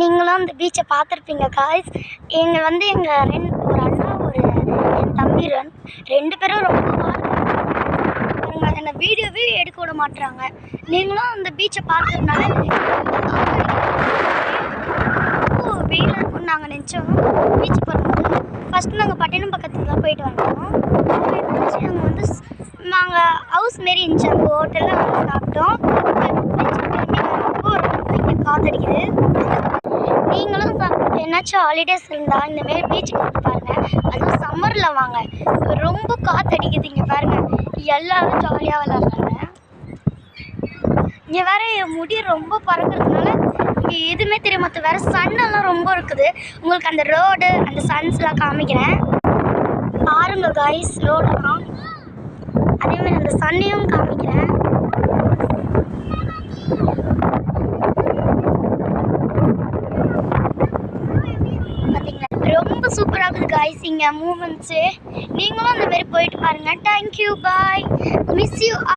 நீங்களும் அந்த பீச்சை பார்த்துருப்பீங்க காய்ஸ். எங்கள் எங்கள் ஒரு அண்ணா என் தம்பி ரெண்டு பேரும் ரொம்ப பாருங்க, என்னை வீடியோவே எடுக்க விட மாட்டுறாங்க. நீங்களும் அந்த பீச்சை பார்த்ததுனால ரொம்ப வெயிலாக இருக்கும்னு நாங்கள் நினச்சோம். பீச் போகும்போது ஃபஸ்ட்டு நாங்கள் பட்டினம் பக்கத்தில் தான் போயிட்டு வந்தோம். அங்கே நாங்கள் ஹவுஸ் மாரி இருந்துச்சு, அந்த ஹோட்டலில் வந்து சாப்பிட்டோம். ரொம்ப காற்றடிக்குது. நீங்களும் என்னாச்சும் ஹாலிடேஸ் இருந்தால் இந்தமாரி பீச்சுக்கு வந்து பாருங்கள். அதுவும் சம்மரில் வாங்க, ரொம்ப காற்றடிக்குது. இங்கே பாருங்கள், எல்லோரும் ஜாலியாக விளாட்றாங்க. இங்கே வேறு முடி ரொம்ப பறக்கிறதுனால இங்கே எதுவுமே தெரிய மாட்டேன். வேறு சன்னெல்லாம் ரொம்ப இருக்குது. உங்களுக்கு அந்த ரோடு அந்த சன்ஸ்லாம் காமிக்கிறேன் பாருங்க காய்ஸ். ரோடெல்லாம் அதேமாதிரி அந்த சன்னையும் காமிக்கிறேன். ரொம்ப சூப்பராக இருக்குது காய்ஸ் இங்கே மூமெண்ட்ஸு. நீங்களும் அந்த மாதிரி போயிட்டு பாருங்கள். Thank you, bye, miss you.